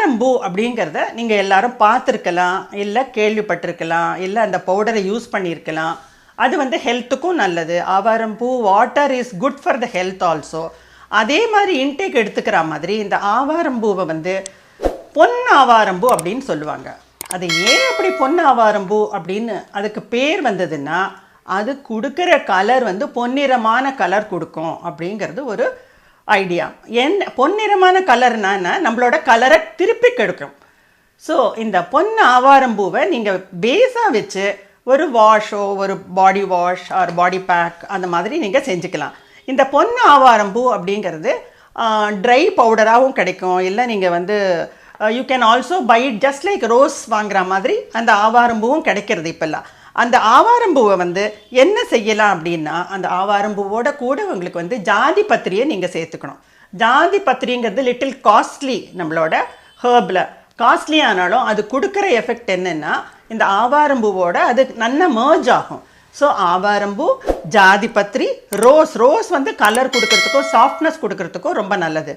ஆவாரம்பூ அப்படிங்கிறத நீங்கள் எல்லாரும் பார்த்துருக்கலாம், இல்லை கேள்விப்பட்டிருக்கலாம், இல்லை அந்த பவுடரை யூஸ் பண்ணியிருக்கலாம். அது வந்து ஹெல்த்துக்கும் நல்லது. ஆவாரம்பூ water is good for the health also. அதே மாதிரி இன்டேக் எடுத்துக்கிற மாதிரி இந்த ஆவாரம்பூவை வந்து பொன் ஆவாரம்பூ அப்படின்னு சொல்லுவாங்க. அது ஏன் அப்படி பொன் ஆவாரம்பூ அப்படின்னு அதுக்கு பேர் வந்ததுன்னா, அது கொடுக்குற கலர் வந்து பொன்னிறமான கலர் கொடுக்கும் அப்படிங்கிறது ஒரு ஐடியா. பொன்னிறமான கலர்னா நம்மளோட கலரை திருப்பி கெடுக்கும். ஸோ இந்த பொன் ஆவாரம்பூவை நீங்கள் பேஸாக வச்சு ஒரு வாஷோ, ஒரு body wash or body pack அந்த மாதிரி நீங்கள் செஞ்சுக்கலாம். இந்த பொன் ஆவாரம்பூ அப்படிங்கிறது ட்ரை பவுடராகவும் கிடைக்கும். இல்லை நீங்கள் வந்து you can also buy it just like rose வாங்குற மாதிரி அந்த ஆவாரம்பூவும் கிடைக்கிறது இப்போல்லாம். அந்த ஆவாரம்பூவை வந்து என்ன செய்யலாம் அப்படின்னா, அந்த ஆவாரம்பூவோட கூட உங்களுக்கு வந்து ஜாதி பத்திரியை நீங்கள் சேர்த்துக்கணும். ஜாதி பத்திரிங்கிறது லிட்டில் காஸ்ட்லி, நம்மளோட ஹர்பில் காஸ்ட்லி ஆனாலும் அது கொடுக்குற எஃபெக்ட் என்னென்னா இந்த ஆவாரம்பூவோட அது நல்லா மர்ஜ் ஆகும். ஸோ ஆவாரம்பூ, ஜாதி பத்திரி, ரோஸ் வந்து கலர் கொடுக்கறதுக்கும் சாஃப்ட்னஸ் கொடுக்கறதுக்கும் ரொம்ப நல்லது.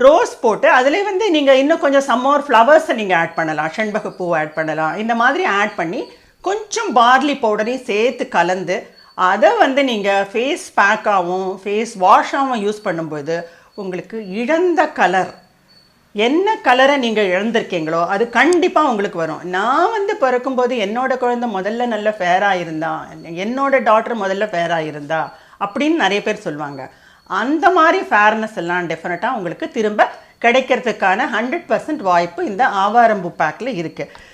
ரோஸ் போட்டு அதிலே வந்து நீங்கள் இன்னும் கொஞ்சம் சம்மர் ஃப்ளவர்ஸை நீங்கள் ஆட் பண்ணலாம், செண்பகப்பூ ஆட் பண்ணலாம். இந்த மாதிரி ஆட் பண்ணி கொஞ்சம் பார்லி பவுடரையும் சேர்த்து கலந்து அதை வந்து நீங்கள் ஃபேஸ் பேக்காகவும் ஃபேஸ் வாஷாகவும் யூஸ் பண்ணும்போது உங்களுக்கு இழந்த கலர், என்ன கலரை நீங்கள் இழந்திருக்கீங்களோ அது கண்டிப்பாக உங்களுக்கு வரும். நான் வந்து பிறக்கும்போது என்னோடய குழந்தை முதல்ல நல்ல ஃபேராக இருந்தா, என்னோட டாட்டர் முதல்ல ஃபேராக இருந்தா அப்படின்னு நிறைய பேர் சொல்லுவாங்க. அந்த மாதிரி ஃபேர்னஸ் எல்லாம் டெஃபினட்டாக உங்களுக்கு திரும்ப கிடைக்கிறதுக்கான 100% வாய்ப்பு இந்த ஆவாரம்பூ பேக்கில் இருக்குது.